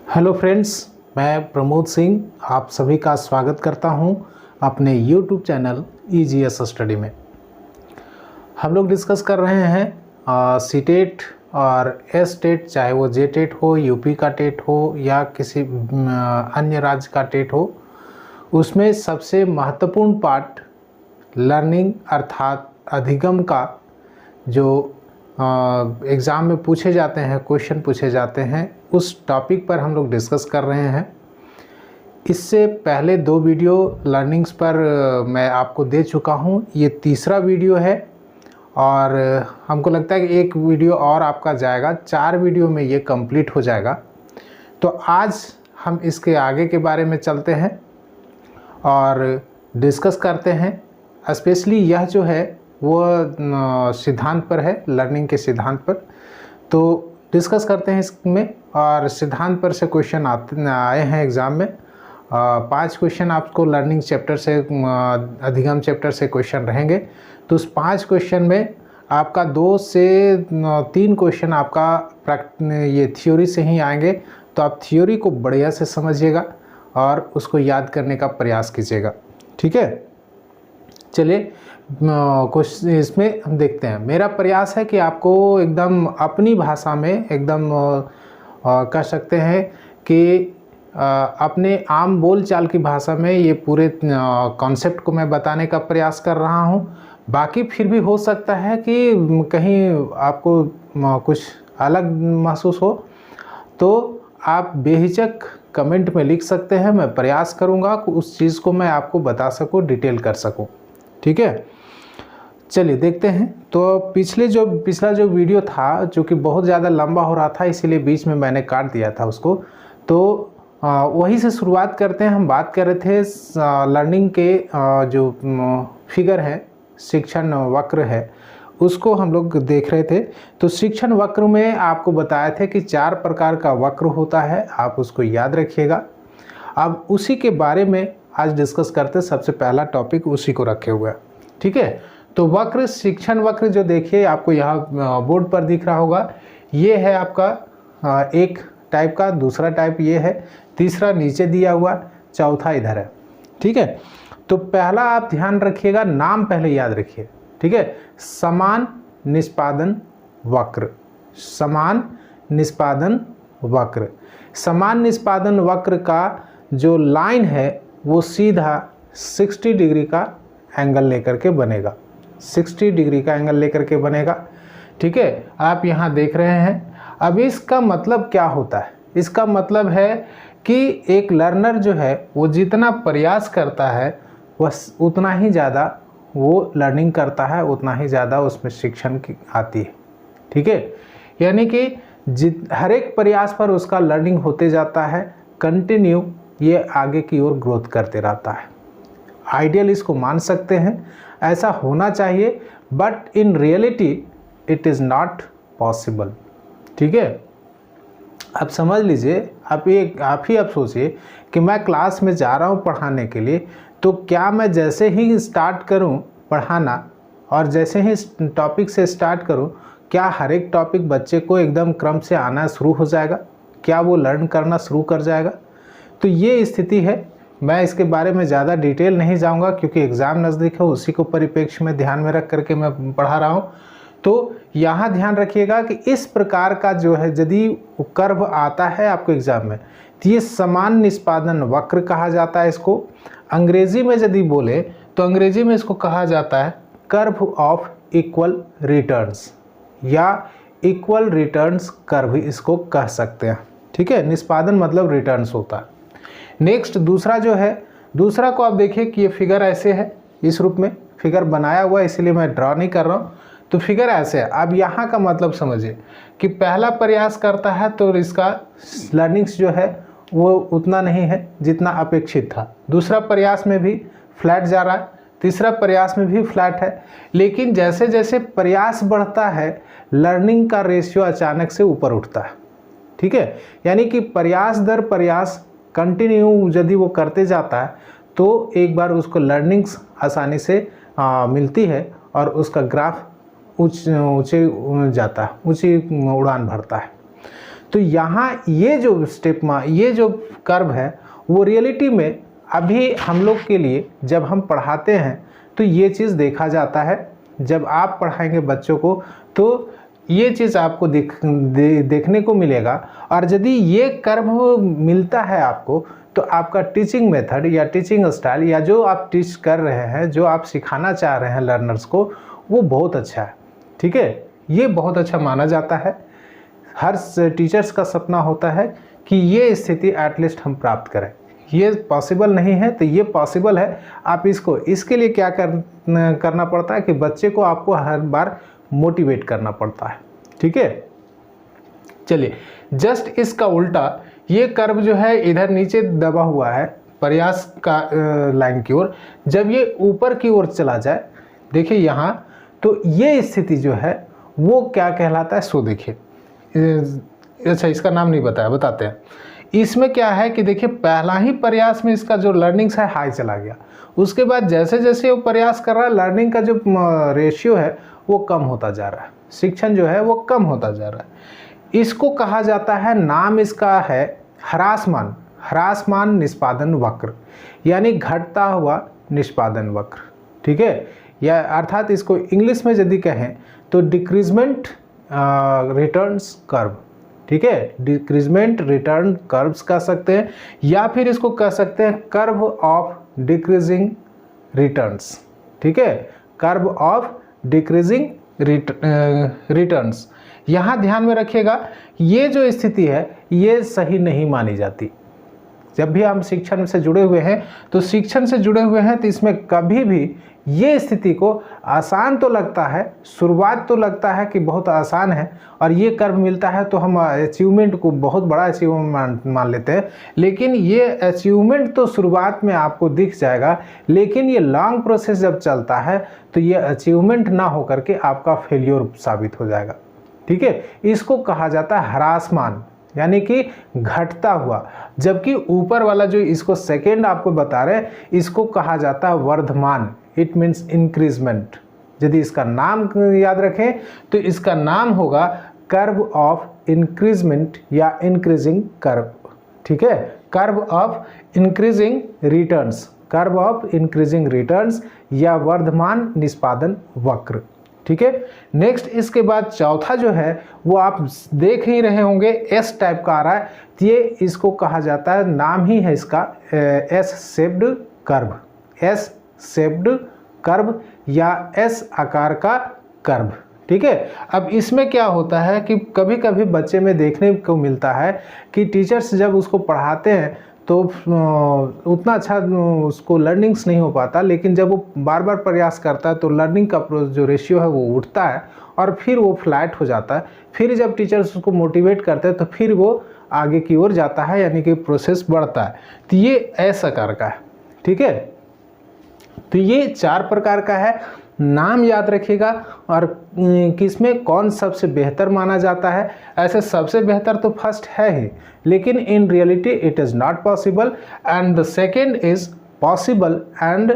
Hello friends, मैं प्रमोद सिंह आप सभी का स्वागत करता हूं अपने यूट्यूब चैनल EGS स्टडी में। हम लोग डिस्कस कर रहे हैं सीटेट और एस टेट, चाहे वो जे टेट हो, यूपी का टेट हो या किसी अन्य राज्य का टेट हो। उसमें सबसे महत्वपूर्ण पार्ट लर्निंग अर्थात अधिगम का जो एग्ज़ाम में पूछे जाते हैं, क्वेश्चन पूछे जाते हैं, उस टॉपिक पर हम लोग डिस्कस कर रहे हैं। इससे पहले 2 वीडियो लर्निंग्स पर मैं आपको दे चुका हूं। ये तीसरा वीडियो है और हमको लगता है कि एक वीडियो और आपका जाएगा, 4 वीडियो में ये कंप्लीट हो जाएगा। तो आज हम इसके आगे के बारे में चलते हैं और डिस्कस करते हैं। स्पेशली यह जो है वो सिद्धांत पर है, लर्निंग के सिद्धांत पर। तो डिस्कस करते हैं इसमें। और सिद्धांत पर से क्वेश्चन आए हैं एग्ज़ाम में। 5 क्वेश्चन आपको लर्निंग चैप्टर से, अधिगम चैप्टर से क्वेश्चन रहेंगे। तो उस 5 क्वेश्चन में आपका 2 से 3 क्वेश्चन आपका ये थ्योरी से ही आएंगे। तो आप थ्योरी को बढ़िया से समझिएगा और उसको याद करने का प्रयास कीजिएगा, ठीक है। चलिए क्वेश्चन इसमें हम देखते हैं। मेरा प्रयास है कि आपको एकदम अपनी भाषा में, एकदम कह सकते हैं कि अपने आम बोलचाल की भाषा में ये पूरे कॉन्सेप्ट को मैं बताने का प्रयास कर रहा हूँ। बाकी फिर भी हो सकता है कि कहीं आपको कुछ अलग महसूस हो, तो आप बेहिचक कमेंट में लिख सकते हैं। मैं प्रयास करूँगा कि उस चीज़ को मैं आपको बता सकूँ, डिटेल कर सकूँ, ठीक है। चलिए देखते हैं। तो पिछला जो वीडियो था, जो कि बहुत ज़्यादा लंबा हो रहा था, इसीलिए बीच में मैंने काट दिया था उसको। तो वहीं से शुरुआत करते हैं। हम बात कर रहे थे लर्निंग के जो फिगर है, शिक्षण वक्र है, उसको हम लोग देख रहे थे। तो शिक्षण वक्र में आपको बताया थे कि 4 प्रकार का वक्र होता है, आप उसको याद रखिएगा। अब उसी के बारे में आज डिस्कस करते हैं। सबसे पहला टॉपिक उसी को रखे हुए है, ठीक है। तो वक्र, शिक्षण वक्र जो देखिए आपको यहाँ बोर्ड पर दिख रहा होगा, ये है आपका एक टाइप का, दूसरा टाइप ये है, तीसरा नीचे दिया हुआ, चौथा इधर है, ठीक है। तो पहला आप ध्यान रखिएगा, नाम पहले याद रखिए, ठीक है। समान निष्पादन वक्र, समान निष्पादन वक्र। समान निष्पादन वक्र का जो लाइन है वो सीधा 60 डिग्री का एंगल लेकर के बनेगा, 60 डिग्री का एंगल लेकर के बनेगा, ठीक है। आप यहाँ देख रहे हैं। अब इसका मतलब क्या होता है? इसका मतलब है कि एक लर्नर जो है वो जितना प्रयास करता है बस उतना ही ज़्यादा वो लर्निंग करता है, उतना ही ज़्यादा उसमें शिक्षण की आती है, ठीक है। यानी कि हर एक प्रयास पर उसका लर्निंग होते जाता है, कंटिन्यू ये आगे की ओर ग्रोथ करते रहता है। आइडियल इसको मान सकते हैं, ऐसा होना चाहिए, but in reality it is not possible, ठीक है। अब समझ लीजिए, आप ही सोचिए कि मैं क्लास में जा रहा हूँ पढ़ाने के लिए, तो क्या मैं जैसे ही स्टार्ट करूँ पढ़ाना और जैसे ही टॉपिक से स्टार्ट करूँ, क्या हर एक टॉपिक बच्चे को एकदम क्रम से आना शुरू हो जाएगा? क्या वो लर्न करना शुरू कर जाएगा? तो ये स्थिति है। मैं इसके बारे में ज़्यादा डिटेल नहीं जाऊंगा क्योंकि एग्ज़ाम नज़दीक है, उसी को परिप्रेक्ष्य में ध्यान में रख करके मैं पढ़ा रहा हूँ। तो यहाँ ध्यान रखिएगा कि इस प्रकार का जो है यदि कर्व आता है आपको एग्ज़ाम में, तो ये समान निष्पादन वक्र कहा जाता है। इसको अंग्रेजी में यदि बोले तो अंग्रेजी में इसको कहा जाता है कर्व ऑफ इक्वल रिटर्न्स, या इक्वल रिटर्न्स कर्व इसको कह सकते हैं, ठीक है। निष्पादन मतलब रिटर्न्स होता है। नेक्स्ट दूसरा जो है, दूसरा को आप देखिए कि ये फिगर ऐसे है, इस रूप में फिगर बनाया हुआ है, इसलिए मैं ड्रॉ नहीं कर रहा हूँ। तो फिगर ऐसे है। अब यहाँ का मतलब समझिए कि पहला प्रयास करता है तो इसका लर्निंग्स जो है वो उतना नहीं है जितना अपेक्षित था। दूसरा प्रयास में भी फ्लैट जा रहा है, तीसरा प्रयास में भी फ्लैट है। लेकिन जैसे जैसे प्रयास बढ़ता है, लर्निंग का रेशियो अचानक से ऊपर उठता है, ठीक है। यानी कि प्रयास दर प्रयास कंटिन्यू यदि वो करते जाता है तो एक बार उसको लर्निंग्स आसानी से मिलती है और उसका ग्राफ ऊंचे जाता है, ऊंची उड़ान भरता है। तो यहाँ ये जो ये जो कर्व है वो रियलिटी में अभी हम लोग के लिए जब हम पढ़ाते हैं तो ये चीज़ देखा जाता है। जब आप पढ़ाएंगे बच्चों को तो ये चीज़ आपको देखने को मिलेगा। और यदि ये कर्व मिलता है आपको तो आपका टीचिंग मेथड या टीचिंग स्टाइल या जो आप टीच कर रहे हैं, जो आप सिखाना चाह रहे हैं लर्नर्स को, वो बहुत अच्छा है। ठीक है, ये बहुत अच्छा माना जाता है। हर टीचर्स का सपना होता है कि ये स्थिति एटलीस्ट हम प्राप्त करें। ये पॉसिबल नहीं है तो ये पॉसिबल है। आप इसके लिए क्या करना पड़ता है कि बच्चे को आपको हर बार मोटिवेट करना पड़ता है। ठीक है, चलिए जस्ट इसका उल्टा ये कर्व जो है इधर नीचे दबा हुआ है प्रयास का लाइन की ओर, जब ये ऊपर की ओर चला जाए, देखिए यहाँ, तो ये स्थिति जो है वो क्या कहलाता है, सो देखिए। अच्छा, इसका नाम नहीं बताया, बताते हैं। इसमें क्या है कि देखिए पहला ही प्रयास में इसका जो लर्निंग्स है हाई चला गया। उसके बाद जैसे जैसे वो प्रयास कर रहा है लर्निंग का जो रेशियो है वो कम होता जा रहा है, शिक्षण जो है वो कम होता जा रहा है। इसको कहा जाता है, नाम इसका है ह्रासमान निष्पादन वक्र, यानी घटता हुआ निष्पादन वक्र। ठीक है, या अर्थात इसको इंग्लिश में यदि कहें तो डिक्रीजमेंट रिटर्न्स कर्व। ठीक है, डिक्रीजमेंट रिटर्न कर्व्स कह सकते हैं, या फिर इसको कह सकते हैं कर्व ऑफ डिक्रीजिंग रिटर्न्स। ठीक है, कर्व ऑफ डिक्रीजिंग रिटर्न्स। यहाँ ध्यान में रखिएगा, ये जो स्थिति है ये सही नहीं मानी जाती। जब भी हम शिक्षण से जुड़े हुए हैं तो इसमें कभी भी ये स्थिति को आसान तो लगता है, शुरुआत तो लगता है कि बहुत आसान है और ये कर्व मिलता है तो हम अचीवमेंट को बहुत बड़ा अचीवमेंट मान लेते हैं, लेकिन ये अचीवमेंट तो शुरुआत में आपको दिख जाएगा, लेकिन ये लॉन्ग प्रोसेस जब चलता है तो ये अचीवमेंट ना हो करके आपका फेल्योर साबित हो जाएगा। ठीक है, इसको कहा जाता है ह्रासमान, यानी कि घटता हुआ। जबकि ऊपर वाला जो इसको सेकेंड आपको बता रहे हैं इसको कहा जाता है वर्धमान, इट मीन्स इंक्रीजमेंट। यदि इसका नाम याद रखें तो इसका नाम होगा कर्व ऑफ इंक्रीजमेंट या इंक्रीजिंग कर्व। ठीक है, curve of increasing returns, curve of increasing returns या वर्धमान निष्पादन वक्र। ठीक है, नेक्स्ट इसके बाद चौथा जो है वो आप देख ही रहे होंगे, एस टाइप का आ रहा है, तो ये इसको कहा जाता है, नाम ही है इसका S shaped curve, S shaped curve या एस आकार का कर्व। ठीक है, अब इसमें क्या होता है कि कभी कभी बच्चे में देखने को मिलता है कि टीचर्स जब उसको पढ़ाते हैं तो उतना अच्छा उसको लर्निंग्स नहीं हो पाता, लेकिन जब वो बार बार प्रयास करता है तो लर्निंग का जो रेशियो है वो उठता है और फिर वो फ्लैट हो जाता है। फिर जब टीचर्स उसको मोटिवेट करते हैं तो फिर वो आगे की ओर जाता है, यानी कि प्रोसेस बढ़ता है। तो ये एस आकार का है। ठीक है, तो ये 4 प्रकार का है। नाम याद रखिएगा और किसमें कौन सबसे बेहतर माना जाता है। ऐसे सबसे बेहतर तो फर्स्ट है ही, लेकिन in reality it is not possible and the second is possible. And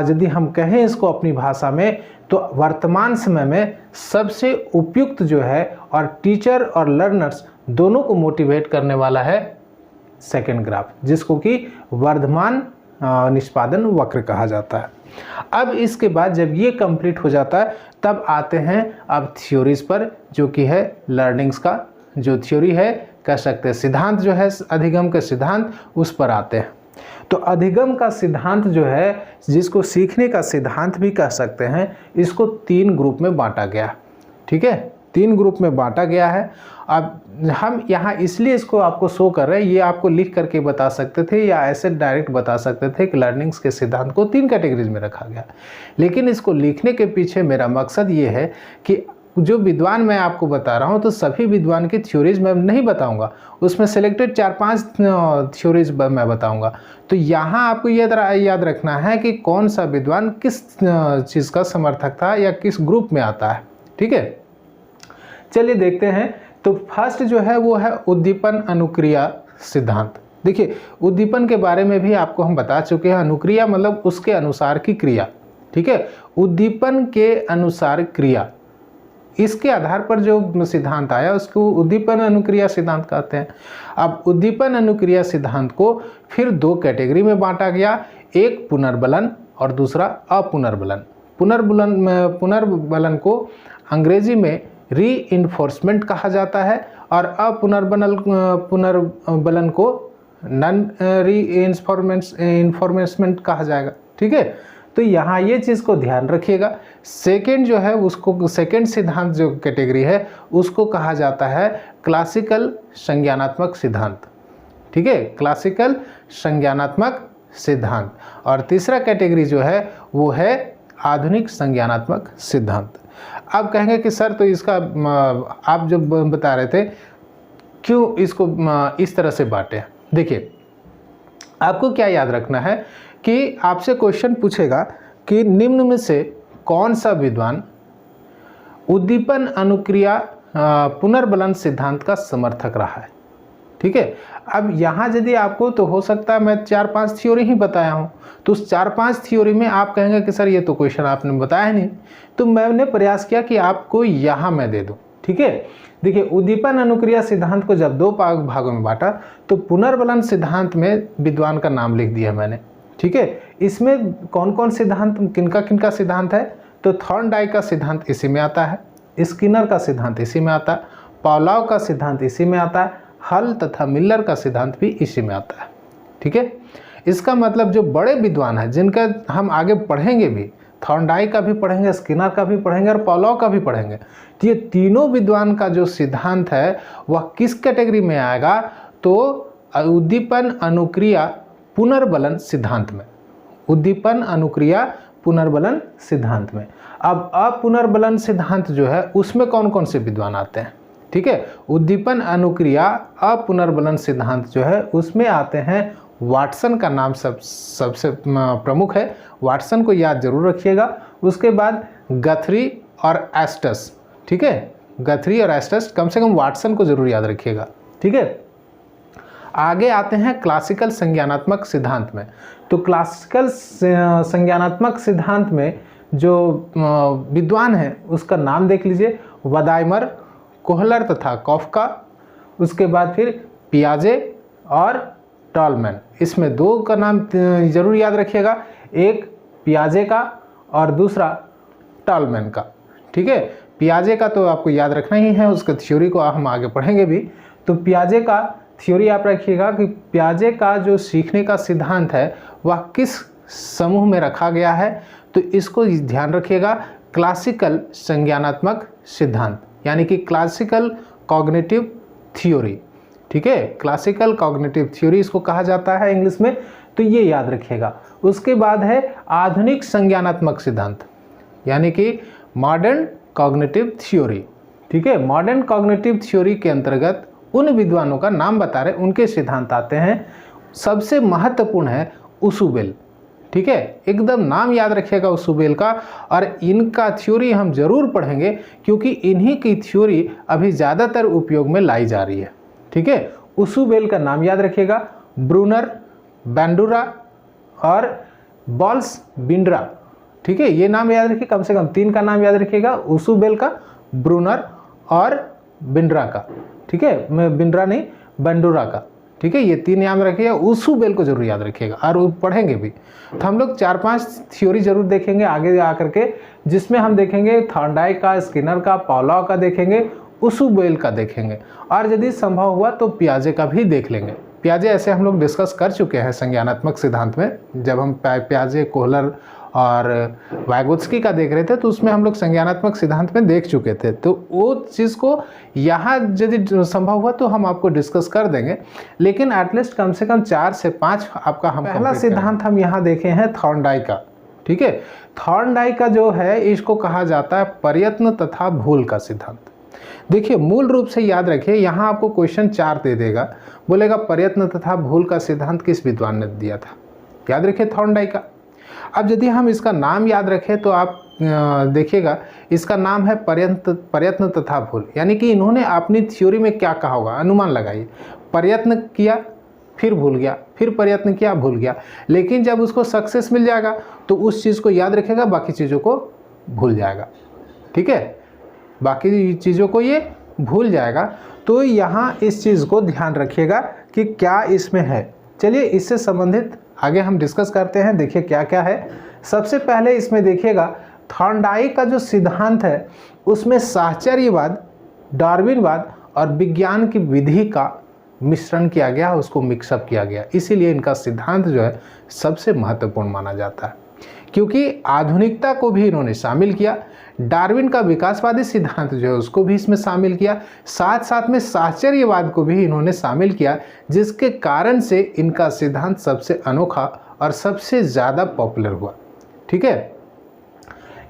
यदि हम कहें इसको अपनी भाषा में तो वर्तमान समय में सबसे उपयुक्त जो है और टीचर और लर्नर्स दोनों को मोटिवेट करने वाला है सेकेंड ग्राफ, जिसको कि वर्धमान निष्पादन वक्र कहा जाता है। अब इसके बाद जब ये कंप्लीट हो जाता है तब आते हैं अब थ्योरीज पर, जो कि है लर्निंग्स का जो थ्योरी है, कह सकते हैं सिद्धांत जो है, अधिगम के सिद्धांत, उस पर आते हैं। तो अधिगम का सिद्धांत जो है, जिसको सीखने का सिद्धांत भी कह सकते हैं, इसको 3 ग्रुप में बांटा गया। ठीक है, 3 ग्रुप में बांटा गया है। अब हम यहाँ इसलिए इसको आपको शो कर रहे हैं, ये आपको लिख करके बता सकते थे या ऐसे डायरेक्ट बता सकते थे कि लर्निंग्स के सिद्धांत को 3 कैटेगरीज में रखा गया, लेकिन इसको लिखने के पीछे मेरा मकसद ये है कि जो विद्वान मैं आपको बता रहा हूँ तो सभी विद्वान की थ्योरीज मैं नहीं बताऊँगा, उसमें सेलेक्टेड 4-5 थ्योरीज मैं बताऊँगा। तो यहाँ आपको याद रखना है कि कौन सा विद्वान किस चीज़ का समर्थक था या किस ग्रुप में आता है। ठीक है, चलिए देखते हैं। तो फर्स्ट जो है वो है उद्दीपन अनुक्रिया सिद्धांत। देखिए, उद्दीपन के बारे में भी आपको हम बता चुके हैं। अनुक्रिया मतलब उसके अनुसार की क्रिया। ठीक है, उद्दीपन के अनुसार क्रिया, इसके आधार पर जो सिद्धांत आया उसको उद्दीपन अनुक्रिया सिद्धांत कहते हैं। अब उद्दीपन अनुक्रिया सिद्धांत को फिर 2 कैटेगरी में बांटा गया, एक पुनर्बलन और दूसरा अपुनर्बलन। पुनर्बलन को अंग्रेजी में रीइंफोर्समेंट कहा जाता है और पुनर्बलन को नॉन रीइंफोर्समेंट कहा जाएगा। ठीक है, तो यहाँ ये चीज़ को ध्यान रखिएगा। सेकेंड जो है उसको, सेकेंड सिद्धांत जो कैटेगरी है उसको कहा जाता है क्लासिकल संज्ञानात्मक सिद्धांत। ठीक है, क्लासिकल संज्ञानात्मक सिद्धांत। और तीसरा कैटेगरी जो है वो है आधुनिक संज्ञानात्मक सिद्धांत। आप कहेंगे कि सर तो इसका आप जो बता रहे थे क्यों इसको इस तरह से बांटे। देखिए, आपको क्या याद रखना है कि आपसे क्वेश्चन पूछेगा कि निम्न में से कौन सा विद्वान उद्दीपन अनुक्रिया पुनर्बलन सिद्धांत का समर्थक रहा है। ठीक है, अब यहाँ यदि आपको, तो हो सकता है मैं 4-5 थ्योरी ही बताया हूँ, तो उस 4-5 थ्योरी में आप कहेंगे कि सर ये तो क्वेश्चन आपने बताया नहीं, तो मैंने प्रयास किया कि आपको यहाँ मैं दे दूँ। ठीक है, देखिए उद्दीपन अनुक्रिया सिद्धांत को जब 2 भागों में बांटा तो पुनर्बलन सिद्धांत में विद्वान का नाम लिख दिया मैंने। ठीक है, इसमें कौन कौन सिद्धांत, किनका किनका सिद्धांत है, तो थॉर्नडाइक का सिद्धांत इसी में आता है, स्किनर का सिद्धांत इसी में आता है, पावलोव का सिद्धांत इसी में आता है, हल तथा मिलर का सिद्धांत भी इसी में आता है। ठीक है, इसका मतलब जो बड़े विद्वान हैं जिनका हम आगे पढ़ेंगे भी, थॉर्नडाइक का भी पढ़ेंगे, स्किनर का भी पढ़ेंगे और पावलोव का भी पढ़ेंगे, तो ये तीनों विद्वान का जो सिद्धांत है वह किस कैटेगरी में आएगा, तो उद्दीपन अनुक्रिया पुनर्बलन सिद्धांत में, उद्दीपन अनुक्रिया पुनर्बलन सिद्धांत में। अब अपुनर्बलन सिद्धांत जो है उसमें कौन कौन से विद्वान आते हैं। ठीक है, उद्दीपन अनुक्रिया अपुनर्बलन सिद्धांत जो है उसमें आते हैं, वाटसन का नाम सबसे प्रमुख है, वाटसन को याद जरूर रखिएगा। उसके बाद गथरी और एस्टस। ठीक है, गथरी और एस्टस, कम से कम वाटसन को जरूर याद रखिएगा। ठीक है, आगे आते हैं क्लासिकल संज्ञानात्मक सिद्धांत में। तो क्लासिकल संज्ञानात्मक सिद्धांत में जो विद्वान हैं उसका नाम देख लीजिए, वदाइमर, कोहलर तथा कॉफका। उसके बाद फिर पियाजे और टॉलमैन। इसमें 2 का नाम जरूर याद रखिएगा, एक पियाजे का और दूसरा टॉलमैन का। ठीक है, पियाजे का तो आपको याद रखना ही है, उसका थ्योरी को हम आगे पढ़ेंगे भी। तो पियाजे का थ्योरी आप रखिएगा कि पियाजे का जो सीखने का सिद्धांत है वह किस समूह में रखा गया है, तो इसको ध्यान रखिएगा, क्लासिकल संज्ञानात्मक सिद्धांत, यानी कि क्लासिकल कॉग्निटिव थ्योरी। ठीक है, क्लासिकल कॉग्निटिव थ्योरी इसको कहा जाता है इंग्लिश में, तो ये याद रखिएगा। उसके बाद है आधुनिक संज्ञानात्मक सिद्धांत, यानी कि मॉडर्न कॉग्निटिव थ्योरी। ठीक है, मॉडर्न कॉग्निटिव थ्योरी के अंतर्गत उन विद्वानों का नाम बता रहे, उनके सिद्धांत आते हैं। सबसे महत्वपूर्ण है उसुबेल। ठीक है, एकदम नाम याद रखिएगा उसुबेल का, और इनका थ्योरी हम जरूर पढ़ेंगे क्योंकि इन्हीं की थ्योरी अभी ज़्यादातर उपयोग में लाई जा रही है। ठीक है, उसुबेल का नाम याद रखिएगा, ब्रूनर, बैंडुरा और बॉल्स बिंड्रा। ठीक है, ये नाम याद रखिए, कम से कम 3 का नाम याद रखिएगा, उसुबेल का, ब्रूनर और बिंड्रा का। ठीक है, मैं बिंड्रा नहीं, बैंडुरा का। ठीक है, ये 3 याद रखिएगा, उसुबेल को जरूर याद रखिएगा, और वो पढ़ेंगे भी। तो हम लोग 4-5 थ्योरी जरूर देखेंगे आगे आकर के, जिसमें हम देखेंगे थॉर्नडाइक का, स्किनर का, पावलोव का देखेंगे, उसुबेल का देखेंगे, और यदि संभव हुआ तो पियाजे का भी देख लेंगे। पियाजे ऐसे हम लोग डिस्कस कर चुके हैं संज्ञानात्मक सिद्धांत में, जब हम पियाजे, कोहलर और वाइगोत्स्की का देख रहे थे तो उसमें हम लोग संज्ञानात्मक सिद्धांत में देख चुके थे। तो वो चीज़ को यहाँ यदि संभव हुआ तो हम आपको डिस्कस कर देंगे, लेकिन एटलीस्ट कम से कम 4 से 5 आपका हम पहला सिद्धांत हम यहाँ देखे हैं थॉर्नडाइक का। ठीक है, थॉर्नडाइक का जो है इसको कहा जाता है प्रयत्न तथा भूल का सिद्धांत। देखिए, मूल रूप से याद रखिए, यहाँ आपको क्वेश्चन 4 दे देगा, बोलेगा प्रयत्न तथा भूल का सिद्धांत किस विद्वान ने दिया था। याद रखिए थॉर्नडाइक का। अब यदि हम इसका नाम याद रखें तो आप देखिएगा, इसका नाम है प्रयत्न तथा भूल, यानी कि इन्होंने अपनी थ्योरी में क्या कहा होगा, अनुमान लगाइए। प्रयत्न किया, फिर भूल गया, फिर प्रयत्न किया, भूल गया, लेकिन जब उसको सक्सेस मिल जाएगा तो उस चीज़ को याद रखेगा, बाकी चीज़ों को भूल जाएगा। ठीक है, बाकी चीज़ों को ये भूल जाएगा। तो यहाँ इस चीज़ को ध्यान रखिएगा कि क्या इसमें है। चलिए इससे संबंधित आगे हम डिस्कस करते हैं। देखिए क्या क्या है। सबसे पहले इसमें देखिएगा थॉर्नडाइक का जो सिद्धांत है उसमें साहचर्यवाद, डार्विनवाद और विज्ञान की विधि का मिश्रण किया गया, उसको मिक्सअप किया गया। इसीलिए इनका सिद्धांत जो है सबसे महत्वपूर्ण माना जाता है, क्योंकि आधुनिकता को भी इन्होंने शामिल किया। डार्विन का विकासवादी सिद्धांत जो है उसको भी इसमें शामिल किया, साथ साथ में साहचर्यवाद को भी इन्होंने शामिल किया, जिसके कारण से इनका सिद्धांत सबसे अनोखा और सबसे ज़्यादा पॉपुलर हुआ। ठीक है।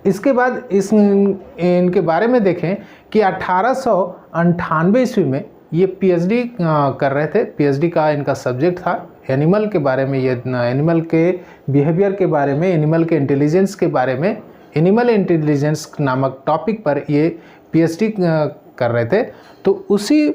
इसके बाद इनके बारे में देखें कि 1898 ईस्वी में ये पीएचडी कर रहे थे। पीएचडी का इनका सब्जेक्ट था एनिमल के बारे में, ये एनिमल के बिहेवियर के बारे में, एनिमल के इंटेलिजेंस के बारे में, एनिमल इंटेलिजेंस नामक टॉपिक पर ये पीएचडी कर रहे थे। तो उसी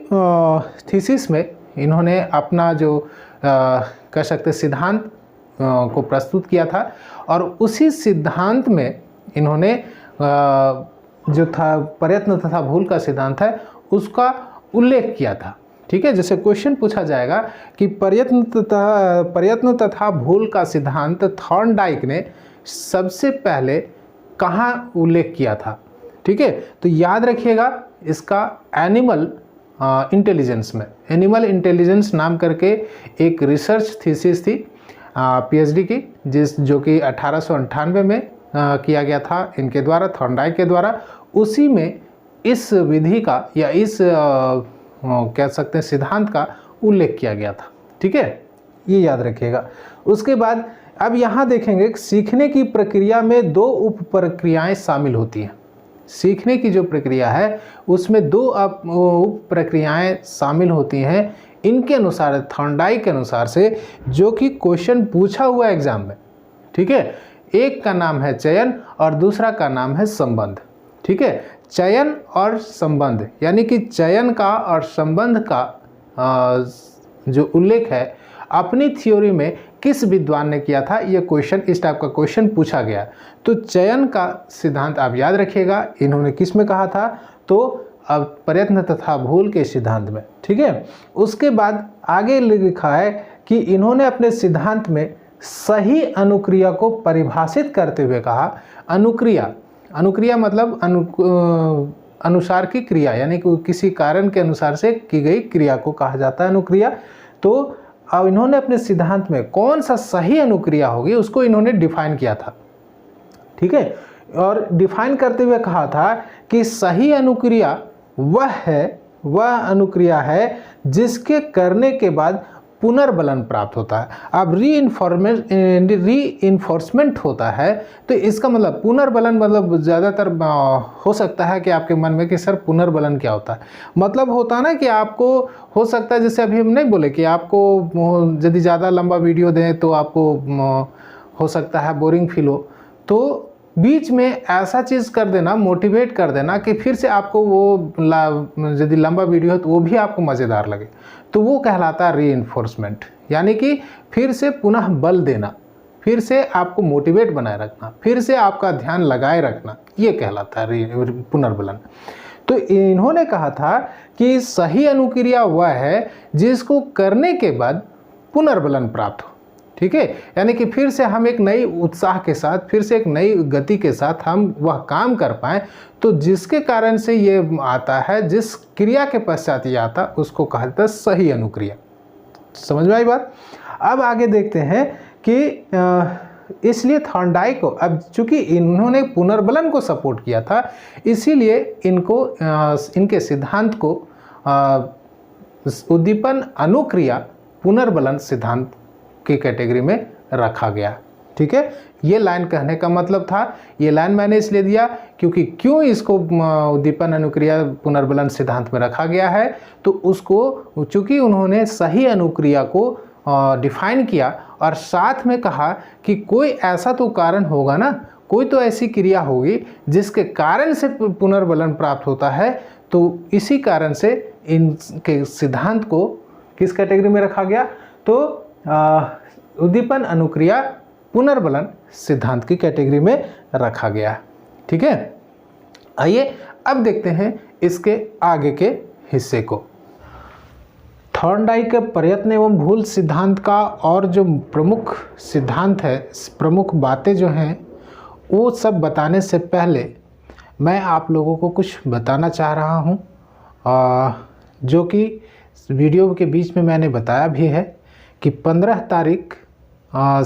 थीसिस में इन्होंने अपना जो कह सकते सिद्धांत को प्रस्तुत किया था, और उसी सिद्धांत में इन्होंने जो था प्रयत्न तथा भूल का सिद्धांत है उसका उल्लेख किया था। ठीक है। जैसे क्वेश्चन पूछा जाएगा कि प्रयत्न तथा भूल का सिद्धांत थॉर्नडाइक ने सबसे पहले कहाँ उल्लेख किया था। ठीक है। तो याद रखिएगा इसका एनिमल इंटेलिजेंस में, एनिमल इंटेलिजेंस नाम करके एक रिसर्च थीसिस थी पीएचडी की, जो कि 1898 में किया गया था इनके द्वारा, थॉर्नडाइक के द्वारा। उसी में इस विधि का या इस कह सकते हैं सिद्धांत का उल्लेख किया गया था। ठीक है, ये याद रखिएगा। उसके बाद अब यहाँ देखेंगे सीखने की प्रक्रिया में दो उप प्रक्रियाएँ शामिल होती हैं। सीखने की जो प्रक्रिया है उसमें दो उप प्रक्रियाएँ शामिल होती हैं इनके अनुसार, थॉर्नडाइक के अनुसार से, जो कि क्वेश्चन पूछा हुआ एग्जाम में। ठीक है। एक का नाम है चयन और दूसरा का नाम है संबंध। ठीक है। चयन और संबंध, यानी कि चयन का और संबंध का जो उल्लेख है अपनी थ्योरी में किस विद्वान ने किया था, ये क्वेश्चन, इस टाइप का क्वेश्चन पूछा गया। तो चयन का सिद्धांत आप याद रखिएगा इन्होंने किस में कहा था, तो अब प्रयत्न तथा भूल के सिद्धांत में। ठीक है। उसके बाद आगे लिखा है कि इन्होंने अपने सिद्धांत में सही अनुक्रिया को परिभाषित करते हुए कहा, अनुक्रिया मतलब अनुसार की क्रिया, यानी कि किसी कारण के अनुसार से की गई क्रिया को कहा जाता है अनुक्रिया। तो अब इन्होंने अपने सिद्धांत में कौन सा सही अनुक्रिया होगी उसको इन्होंने डिफाइन किया था। ठीक है। और डिफाइन करते हुए कहा था कि सही अनुक्रिया वह अनुक्रिया है जिसके करने के बाद पुनर्बलन प्राप्त होता है। अब रीइंफोर्समेंट होता है, तो इसका मतलब पुनर्बलन मतलब ज़्यादातर हो सकता है कि आपके मन में कि सर पुनर्बलन क्या होता है। मतलब होता है ना कि आपको हो सकता है, जैसे अभी हम नहीं बोले कि आपको यदि ज़्यादा लंबा वीडियो दें तो आपको हो सकता है बोरिंग फील हो, तो बीच में ऐसा चीज़ कर देना, मोटिवेट कर देना कि फिर से आपको वो यदि लंबा वीडियो है तो वो भी आपको मज़ेदार लगे, तो वो कहलाता है रीइंफोर्समेंट, यानी कि फिर से पुनः बल देना, फिर से आपको मोटिवेट बनाए रखना, फिर से आपका ध्यान लगाए रखना, ये कहलाता है पुनर्बलन। तो इन्होंने कहा था कि सही अनुक्रिया वह है जिसको करने के बाद पुनर्बलन प्राप्त हो। ठीक है। यानी कि फिर से हम एक नई उत्साह के साथ, फिर से एक नई गति के साथ हम वह काम कर पाएँ, तो जिसके कारण से ये आता है, जिस क्रिया के पश्चात ये आता उसको कहा जाता है सही अनुक्रिया। समझ में आई बात। अब आगे देखते हैं कि इसलिए थॉर्नडाइक को, अब चूंकि इन्होंने पुनर्बलन को सपोर्ट किया था, इसीलिए इनको इनके सिद्धांत को उद्दीपन अनुक्रिया पुनर्बलन सिद्धांत की कैटेगरी में रखा गया। ठीक है। ये लाइन कहने का मतलब था, ये लाइन मैंने इसलिए दिया क्योंकि क्यों इसको उद्दीपन अनुक्रिया पुनर्बलन सिद्धांत में रखा गया है, तो उसको चूंकि उन्होंने सही अनुक्रिया को डिफाइन किया और साथ में कहा कि कोई ऐसा तो कारण होगा ना, कोई तो ऐसी क्रिया होगी जिसके कारण से पुनर्बलन प्राप्त होता है, तो इसी कारण से इनके सिद्धांत को किस कैटेगरी में रखा गया, तो उद्दीपन अनुक्रिया पुनर्बलन सिद्धांत की कैटेगरी में रखा गया। ठीक है। आइए अब देखते हैं इसके आगे के हिस्से को। थॉर्नडाइक के प्रयत्न एवं भूल सिद्धांत का और जो प्रमुख सिद्धांत है, प्रमुख बातें जो हैं, वो सब बताने से पहले मैं आप लोगों को कुछ बताना चाह रहा हूँ, जो कि वीडियो के बीच में मैंने बताया भी है कि 15 तारीख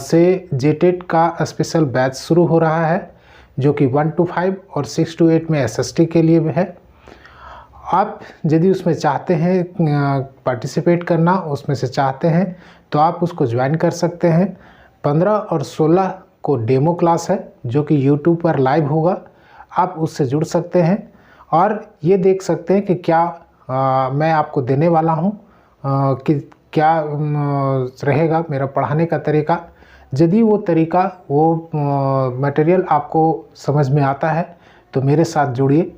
से जेटेट का स्पेशल बैच शुरू हो रहा है, जो कि 1 to 5 और 6 to 8 में SST के लिए है। आप यदि उसमें चाहते हैं पार्टिसिपेट करना, उसमें से चाहते हैं तो आप उसको ज्वाइन कर सकते हैं। 15 और 16 को डेमो क्लास है जो कि YouTube पर लाइव होगा, आप उससे जुड़ सकते हैं और ये देख सकते हैं कि क्या मैं आपको देने वाला हूँ, कि क्या रहेगा मेरा पढ़ाने का तरीका। यदि वो तरीका, वो मटेरियल आपको समझ में आता है तो मेरे साथ जुड़िए।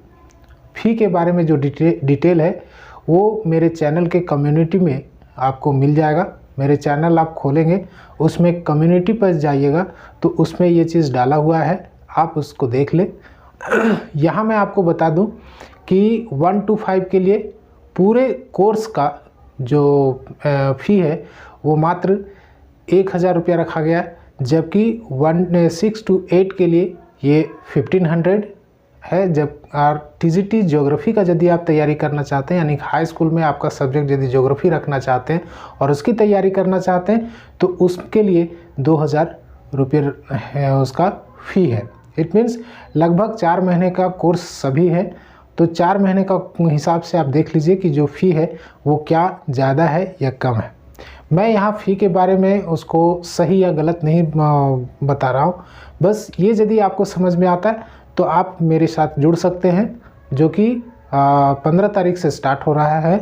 फ़ी के बारे में जो डिटेल है वो मेरे चैनल के कम्युनिटी में आपको मिल जाएगा। मेरे चैनल आप खोलेंगे, उसमें कम्युनिटी पर जाइएगा तो उसमें ये चीज़ डाला हुआ है, आप उसको देख लें। यहाँ मैं आपको बता दूं कि 1 to 5 के लिए पूरे कोर्स का जो फ़ी है वो मात्र 1000 रुपया रखा गया है, जबकि 6 to 8 के लिए ये 1500 है। जब TGT ज्योग्राफी का यदि आप तैयारी करना चाहते हैं, यानी हाई स्कूल में आपका सब्जेक्ट यदि ज्योग्राफी रखना चाहते हैं और उसकी तैयारी करना चाहते हैं तो उसके लिए 2000 रुपये उसका फ़ी है। इट मीन्स लगभग 4 महीने का कोर्स सभी है, तो 4 महीने का हिसाब से आप देख लीजिए कि जो फ़ी है वो क्या ज़्यादा है या कम है। मैं यहाँ फ़ी के बारे में उसको सही या गलत नहीं बता रहा हूँ, बस ये यदि आपको समझ में आता है तो आप मेरे साथ जुड़ सकते हैं, जो कि 15 तारीख से स्टार्ट हो रहा है।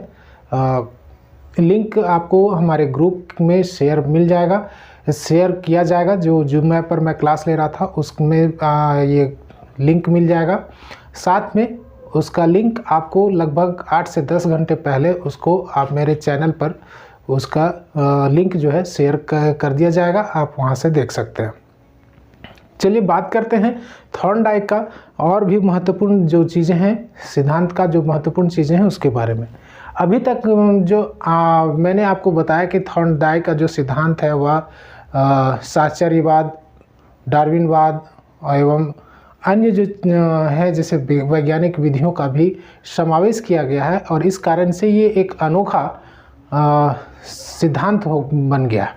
लिंक आपको हमारे ग्रुप में शेयर मिल जाएगा, शेयर किया जाएगा। जो जूम ऐप पर मैं क्लास ले रहा था उसमें ये लिंक मिल जाएगा। साथ में उसका लिंक आपको लगभग 8 से 10 घंटे पहले उसको आप मेरे चैनल पर उसका लिंक जो है शेयर कर दिया जाएगा, आप वहाँ से देख सकते हैं। चलिए बात करते हैं थॉर्नडाइक का और भी महत्वपूर्ण जो चीज़ें हैं, सिद्धांत का जो महत्वपूर्ण चीज़ें हैं उसके बारे में। अभी तक जो मैंने आपको बताया कि थॉर्नडाइक का जो सिद्धांत है वह साहचर्यवाद, डार्विनवाद एवं अन्य जो है जैसे वैज्ञानिक विधियों का भी समावेश किया गया है, और इस कारण से ये एक अनोखा सिद्धांत बन गया।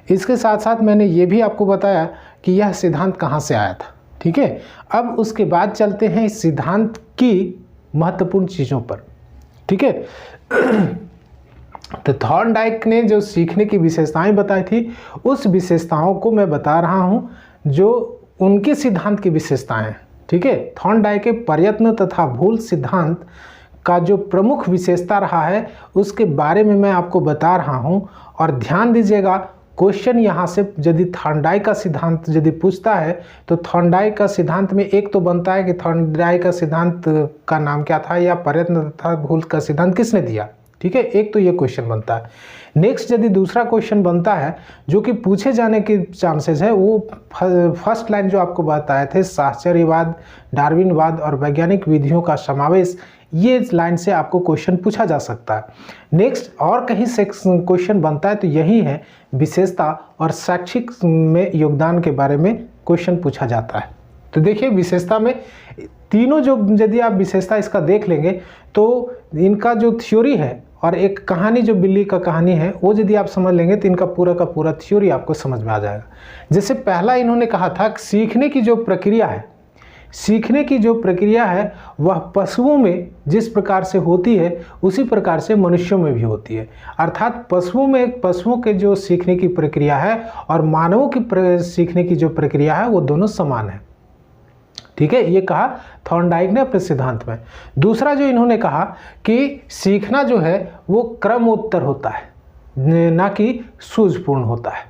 इसके साथ साथ मैंने ये भी आपको बताया कि यह सिद्धांत कहाँ से आया था। ठीक है, अब उसके बाद चलते हैं इस सिद्धांत की महत्वपूर्ण चीज़ों पर। ठीक है, तो थॉर्नडाइक ने जो सीखने की विशेषताएं बताई थी, उस विशेषताओं को मैं बता रहा हूं जो उनके सिद्धांत की विशेषताएं हैं। ठीक है, थॉर्नडाइक के प्रयत्न तथा भूल सिद्धांत का जो प्रमुख विशेषता रहा है उसके बारे में मैं आपको बता रहा हूं, और ध्यान दीजिएगा क्वेश्चन यहाँ से यदि थॉर्नडाइक का सिद्धांत यदि पूछता है तो थॉर्नडाइक का सिद्धांत में एक तो बनता है कि थॉर्नडाइक का सिद्धांत का नाम क्या था, या प्रयत्न तथा भूल का सिद्धांत किसने दिया। ठीक है, एक तो ये क्वेश्चन बनता है। नेक्स्ट यदि दूसरा क्वेश्चन बनता है जो कि पूछे जाने के चांसेस है, वो फर्स्ट लाइन जो आपको बताए थे, साहचर्यवाद, डार्विनवाद और वैज्ञानिक विधियों का समावेश, ये लाइन से आपको क्वेश्चन पूछा जा सकता है। नेक्स्ट और कहीं से क्वेश्चन बनता है तो यही है विशेषता और शैक्षिक में योगदान के बारे में क्वेश्चन पूछा जाता है। तो देखिए विशेषता में तीनों जो यदि आप विशेषता इसका देख लेंगे तो इनका जो थ्योरी है और एक कहानी जो बिल्ली का कहानी है वो यदि आप समझ लेंगे तो इनका पूरा का पूरा थ्योरी आपको समझ में आ जाएगा। जैसे पहला इन्होंने कहा था सीखने की जो प्रक्रिया है, सीखने की जो प्रक्रिया है वह पशुओं में जिस प्रकार से होती है उसी प्रकार से मनुष्यों में भी होती है। अर्थात पशुओं के जो सीखने की प्रक्रिया है और मानवों की सीखने की जो प्रक्रिया है वो दोनों समान है। ठीक है, ये कहा थॉर्नडाइक ने अपने सिद्धांत में। दूसरा जो इन्होंने कहा कि सीखना जो है वो क्रमोत्तर होता है, ना कि सूझपूर्ण होता है।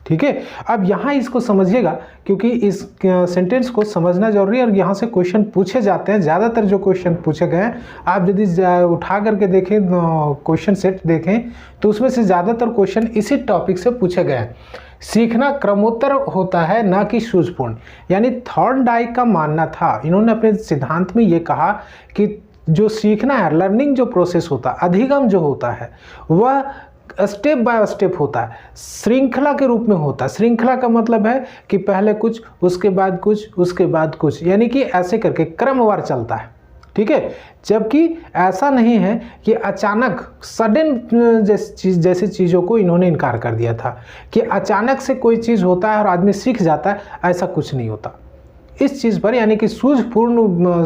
ठीक है। अब यहाँ इसको समझिएगा क्योंकि इस सेंटेंस को समझना जरूरी है और यहाँ से क्वेश्चन पूछे जाते हैं। ज़्यादातर जो क्वेश्चन पूछे गए हैं, आप यदि उठा करके देखें, क्वेश्चन सेट देखें, तो उसमें से ज़्यादातर क्वेश्चन इसी टॉपिक से पूछे गए हैं। सीखना क्रमोत्तर होता है, ना कि सूझबूझ। यानी थॉर्नडाइक का मानना था, इन्होंने अपने सिद्धांत में ये कहा कि जो सीखना है, लर्निंग जो प्रोसेस होता है, अधिगम जो होता है, वह स्टेप बाय स्टेप होता है, श्रृंखला के रूप में होता है। श्रृंखला का मतलब है कि पहले कुछ, उसके बाद कुछ, उसके बाद कुछ, यानी कि ऐसे करके क्रमवार चलता है, ठीक है। जबकि ऐसा नहीं है कि अचानक सडन जैसी चीज़ों को इन्होंने इनकार कर दिया था कि अचानक से कोई चीज़ होता है और आदमी सीख जाता है, ऐसा कुछ नहीं होता। इस चीज़ पर यानी कि सूझपूर्ण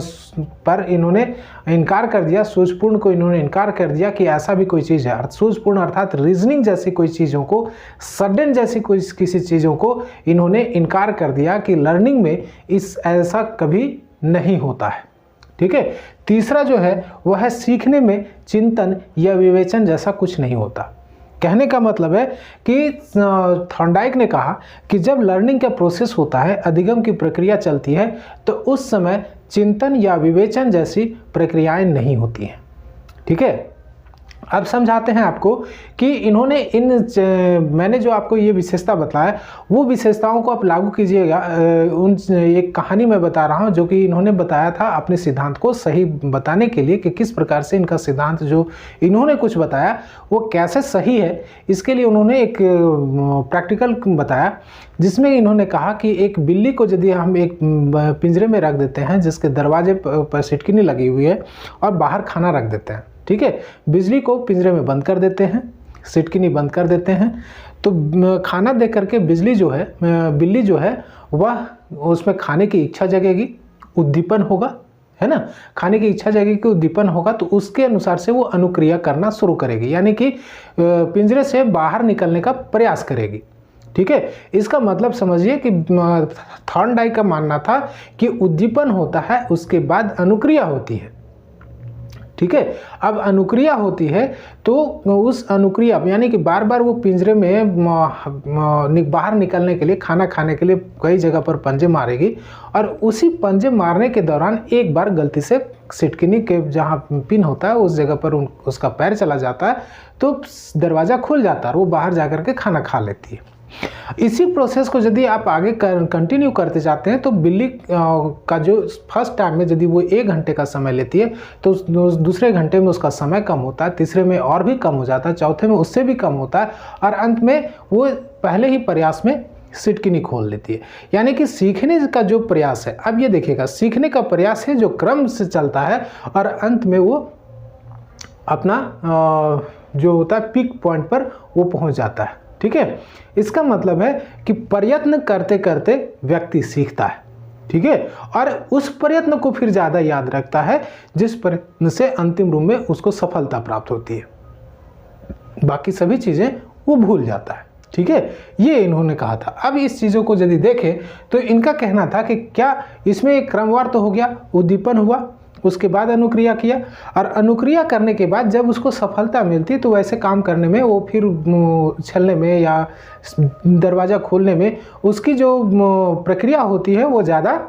पर इन्होंने इनकार कर दिया, सूझपूर्ण को इन्होंने इनकार कर दिया कि ऐसा भी कोई चीज़ है। सूझपूर्ण अर्थात रीजनिंग जैसी कोई चीज़ों को, सडन जैसी कोई किसी चीज़ों को इन्होंने इनकार कर दिया कि लर्निंग में इस ऐसा कभी नहीं होता है, ठीक है। तीसरा जो है वह है सीखने में चिंतन या विवेचन जैसा कुछ नहीं होता। कहने का मतलब है कि थॉर्नडाइक ने कहा कि जब लर्निंग का प्रोसेस होता है, अधिगम की प्रक्रिया चलती है, तो उस समय चिंतन या विवेचन जैसी प्रक्रियाएं नहीं होती हैं, ठीक है। अब समझाते हैं आपको कि इन्होंने मैंने जो आपको ये विशेषता बताया, वो विशेषताओं को आप लागू कीजिएगा। एक कहानी मैं बता रहा हूँ जो कि इन्होंने बताया था अपने सिद्धांत को सही बताने के लिए कि किस प्रकार से इनका सिद्धांत जो इन्होंने कुछ बताया वो कैसे सही है। इसके लिए उन्होंने एक प्रैक्टिकल बताया जिसमें इन्होंने कहा कि एक बिल्ली को यदि हम एक पिंजरे में रख देते हैं जिसके दरवाजे पर सिटकिनी लगी हुई है और बाहर खाना रख देते हैं, ठीक है, बिजली को पिंजरे में बंद कर देते हैं, सिटकिनी बंद कर देते हैं, तो खाना दे करके बिल्ली जो है वह उसमें खाने की इच्छा जगेगी, उद्दीपन होगा, है ना, खाने की इच्छा जगेगी, उद्दीपन होगा, तो उसके अनुसार से वो अनुक्रिया करना शुरू करेगी, यानी कि पिंजरे से बाहर निकलने का प्रयास करेगी, ठीक है। इसका मतलब समझिए कि थॉर्नडाइक का मानना था कि उद्दीपन होता है, उसके बाद अनुक्रिया होती है, ठीक है। अब अनुक्रिया होती है तो उस अनुक्रिया यानी कि बार बार वो पिंजरे में बाहर निकलने के लिए, खाना खाने के लिए कई जगह पर पंजे मारेगी और उसी पंजे मारने के दौरान एक बार गलती से सिटकिनी के जहाँ पिन होता है उस जगह पर उसका पैर चला जाता है, तो दरवाज़ा खुल जाता है और वो बाहर जा कर के खाना खा लेती है। इसी प्रोसेस को यदि आप आगे कंटिन्यू करते जाते हैं तो बिल्ली का जो फर्स्ट टाइम में यदि वो 1 घंटे का समय लेती है तो दूसरे घंटे में उसका समय कम होता है, तीसरे में और भी कम हो जाता है, चौथे में उससे भी कम होता है और अंत में वो पहले ही प्रयास में सिटकिनी खोल लेती है। यानी कि सीखने का जो प्रयास है, अब ये देखिएगा, सीखने का प्रयास है जो क्रम से चलता है और अंत में वो अपना जो होता है पीक पॉइंट पर वो पहुंच जाता है, ठीक है। इसका मतलब है कि प्रयत्न करते करते व्यक्ति सीखता है, ठीक है, और उस प्रयत्न को फिर ज़्यादा याद रखता है जिस प्रयत्न से अंतिम रूप में उसको सफलता प्राप्त होती है, बाकी सभी चीज़ें वो भूल जाता है, ठीक है। ये इन्होंने कहा था। अब इस चीज़ों को यदि देखें तो इनका कहना था कि क्या इसमें एक क्रमवार तो हो गया, उद्दीपन हुआ, उसके बाद अनुक्रिया किया और अनुक्रिया करने के बाद जब उसको सफलता मिलती तो वैसे काम करने में वो फिर उछलने में या दरवाज़ा खोलने में उसकी जो प्रक्रिया होती है वो ज़्यादा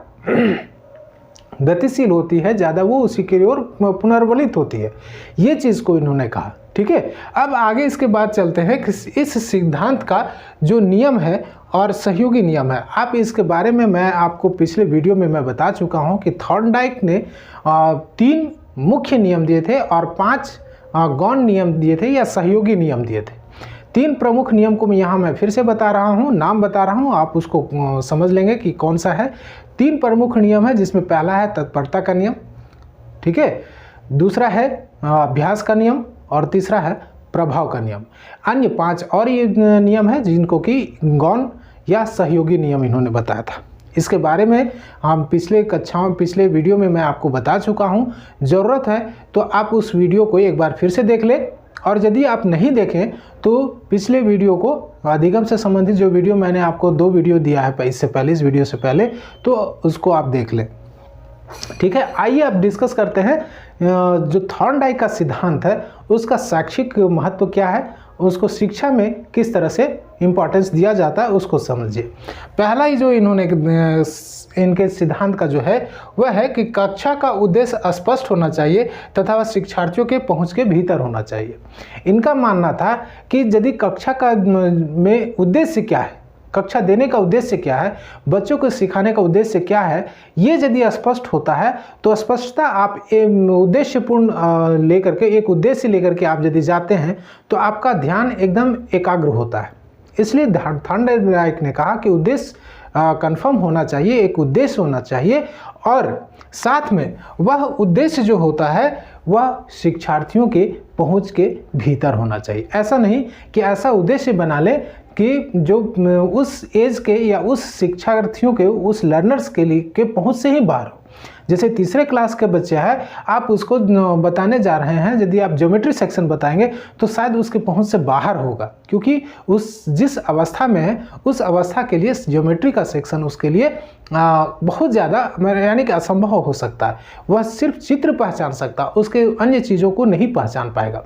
गतिशील होती है, ज़्यादा वो उसी की ओर पुनर्वलित होती है। ये चीज़ को इन्होंने कहा, ठीक है। अब आगे इसके बाद चलते हैं कि इस सिद्धांत का जो नियम है और सहयोगी नियम है, आप इसके बारे में मैं आपको पिछले वीडियो में मैं बता चुका हूं कि थॉर्नडाइक ने 3 मुख्य नियम दिए थे और 5 गौण नियम दिए थे या सहयोगी नियम दिए थे। 3 प्रमुख नियम को मैं फिर से बता रहा हूं, नाम बता रहा हूं, आप उसको समझ लेंगे कि कौन सा है। 3 प्रमुख नियम है जिसमें पहला है तत्परता का नियम, ठीक है, दूसरा है अभ्यास का नियम और तीसरा है प्रभाव का नियम। अन्य 5 और ये नियम है जिनको कि गौण या सहयोगी नियम इन्होंने बताया था। इसके बारे में हम पिछले वीडियो में मैं आपको बता चुका हूँ। ज़रूरत है तो आप उस वीडियो को एक बार फिर से देख लें और यदि आप नहीं देखें तो पिछले वीडियो को, अधिगम से संबंधित जो वीडियो मैंने आपको 2 वीडियो दिया है इससे पहले, इस वीडियो से पहले, तो उसको आप देख लें, ठीक है। आइए अब डिस्कस करते हैं जो थॉर्नडाइक का सिद्धांत है उसका शैक्षिक महत्व क्या है उसको शिक्षा में किस तरह से इम्पोर्टेंस दिया जाता है उसको समझिए। पहला ही जो इन्होंने इनके सिद्धांत का जो है वह है कि कक्षा का उद्देश्य स्पष्ट होना चाहिए तथा वह शिक्षार्थियों के पहुंच के भीतर होना चाहिए। इनका मानना था कि यदि कक्षा का में उद्देश्य क्या है, कक्षा देने का उद्देश्य क्या है, बच्चों को सिखाने का उद्देश्य क्या है, ये यदि स्पष्ट होता है तो स्पष्टता आप उद्देश्यपूर्ण लेकर के एक उद्देश्य लेकर के आप यदि जाते हैं तो आपका ध्यान एकदम एकाग्र होता है। इसलिए थॉर्नडाइक ने कहा कि उद्देश्य कंफर्म होना चाहिए, एक उद्देश्य होना चाहिए और साथ में वह उद्देश्य जो होता है वह शिक्षार्थियों के पहुंच के भीतर होना चाहिए। ऐसा नहीं कि ऐसा उद्देश्य बना ले कि जो उस एज के या उस शिक्षार्थियों के, उस लर्नर्स के लिए के पहुंच से ही बाहर हो। जैसे तीसरे क्लास के बच्चे हैं, आप उसको बताने जा रहे हैं, यदि आप ज्योमेट्री सेक्शन बताएंगे तो शायद उसके पहुंच से बाहर होगा, क्योंकि उस जिस अवस्था में है उस अवस्था के लिए ज्योमेट्री का सेक्शन उसके लिए बहुत ज़्यादा यानी कि असंभव हो सकता है। वह सिर्फ चित्र पहचान सकता, उसके अन्य चीज़ों को नहीं पहचान पाएगा।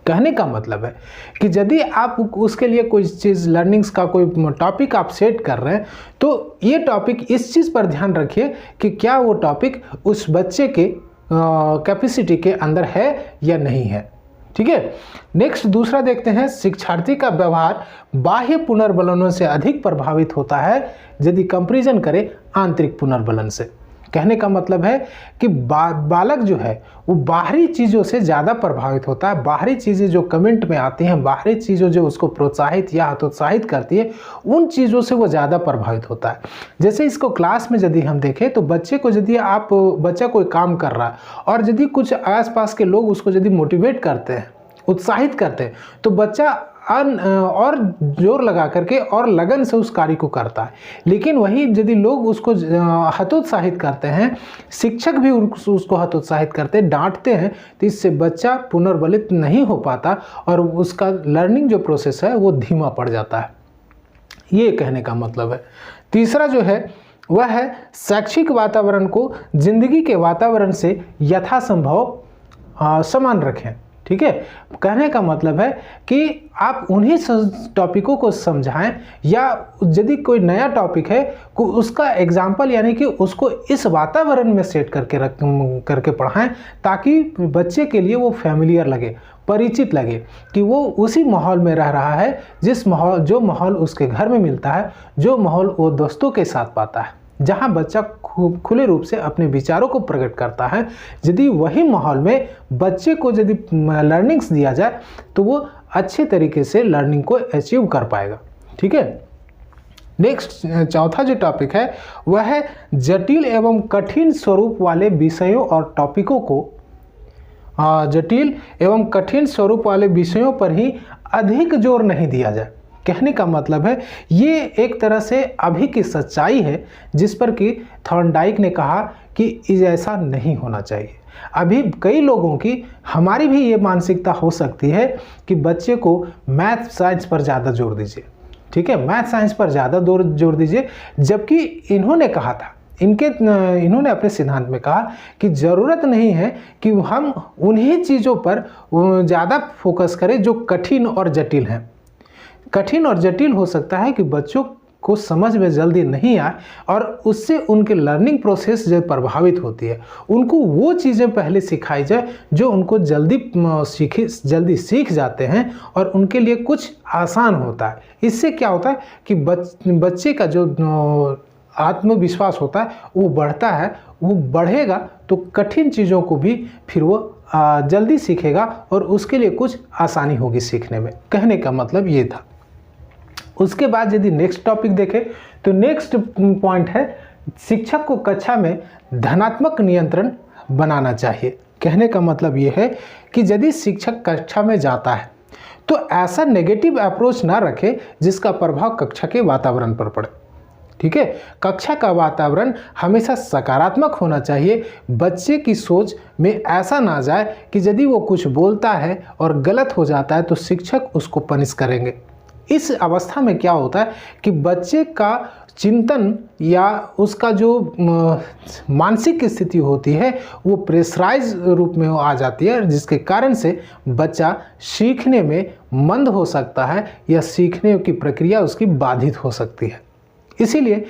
कहने का मतलब है कि यदि आप उसके लिए कोई चीज़ लर्निंग्स का कोई टॉपिक आप सेट कर रहे हैं तो ये टॉपिक इस चीज़ पर ध्यान रखिए कि क्या वो टॉपिक उस बच्चे के कैपेसिटी के अंदर है या नहीं है। ठीक है, नेक्स्ट दूसरा देखते हैं, शिक्षार्थी का व्यवहार बाह्य पुनर्बलनों से अधिक प्रभावित होता है यदि कंपैरिजन करें आंतरिक पुनर्बलन से। कहने का मतलब है कि बालक जो है वो बाहरी चीज़ों से ज़्यादा प्रभावित होता है। बाहरी चीज़ें जो कमेंट में आती हैं, बाहरी चीज़ों जो उसको प्रोत्साहित या हतोत्साहित करती है, उन चीज़ों से वो ज़्यादा प्रभावित होता है। जैसे इसको क्लास में यदि हम देखें तो बच्चे को यदि बच्चा कोई काम कर रहा है और यदि कुछ आसपास के लोग उसको यदि मोटिवेट करते हैं, उत्साहित करते हैं, तो बच्चा और जोर लगा करके और लगन से उस कार्य को करता है। लेकिन वही यदि लोग उसको हतोत्साहित करते हैं, शिक्षक भी उसको हतोत्साहित करते हैं, डांटते हैं, तो इससे बच्चा पुनर्बलित नहीं हो पाता और उसका लर्निंग जो प्रोसेस है वो धीमा पड़ जाता है। ये कहने का मतलब है। तीसरा जो है वह है शैक्षिक वातावरण को जिंदगी के वातावरण से यथासंभव समान रखें। ठीक है, कहने का मतलब है कि आप उन्हीं टॉपिकों को समझाएं या यदि कोई नया टॉपिक है उसका एग्जाम्पल यानी कि उसको इस वातावरण में सेट करके पढ़ाएं ताकि बच्चे के लिए वो फैमिलियर लगे, परिचित लगे कि वो उसी माहौल में रह रहा है जो माहौल उसके घर में मिलता है, जो माहौल वो दोस्तों के साथ पाता है, जहाँ बच्चा खुले रूप से अपने विचारों को प्रकट करता है। यदि वही माहौल में बच्चे को यदि लर्निंग्स दिया जाए तो वो अच्छे तरीके से लर्निंग को अचीव कर पाएगा। ठीक है, नेक्स्ट चौथा जो टॉपिक है वह है जटिल एवं कठिन स्वरूप वाले विषयों और टॉपिकों को जटिल एवं कठिन स्वरूप वाले विषयों पर ही अधिक जोर नहीं दिया जाए। कहने का मतलब है ये एक तरह से अभी की सच्चाई है जिस पर कि थॉर्नडाइक ने कहा कि ऐसा नहीं होना चाहिए। अभी कई लोगों की, हमारी भी ये मानसिकता हो सकती है कि बच्चे को मैथ साइंस पर ज़्यादा जोर दीजिए। ठीक है, मैथ साइंस पर ज़्यादा जोर दीजिए, जबकि इन्होंने कहा था, इन्होंने अपने सिद्धांत में कहा कि ज़रूरत नहीं है कि हम उन्हीं चीज़ों पर ज़्यादा फोकस करें जो कठिन और जटिल हैं। कठिन और जटिल हो सकता है कि बच्चों को समझ में जल्दी नहीं आए और उससे उनके लर्निंग प्रोसेस जो प्रभावित होती है। उनको वो चीज़ें पहले सिखाई जाए जो उनको जल्दी सीख जाते हैं और उनके लिए कुछ आसान होता है। इससे क्या होता है कि बच्चे का जो आत्मविश्वास होता है वो बढ़ता है। वो बढ़ेगा तो कठिन चीज़ों को भी फिर वो जल्दी सीखेगा और उसके लिए कुछ आसानी होगी सीखने में। कहने का मतलब ये था। उसके बाद यदि नेक्स्ट टॉपिक देखें तो नेक्स्ट पॉइंट है शिक्षक को कक्षा में धनात्मक नियंत्रण बनाना चाहिए। कहने का मतलब ये है कि यदि शिक्षक कक्षा में जाता है तो ऐसा नेगेटिव अप्रोच ना रखे जिसका प्रभाव कक्षा के वातावरण पर पड़े। ठीक है, कक्षा का वातावरण हमेशा सकारात्मक होना चाहिए। बच्चे की सोच में ऐसा ना जाए कि यदि वो कुछ बोलता है और गलत हो जाता है तो शिक्षक उसको पनिश करेंगे। इस अवस्था में क्या होता है कि बच्चे का चिंतन या उसका जो मानसिक स्थिति होती है वो प्रेशराइज रूप में आ जाती है, जिसके कारण से बच्चा सीखने में मंद हो सकता है या सीखने की प्रक्रिया उसकी बाधित हो सकती है। इसीलिए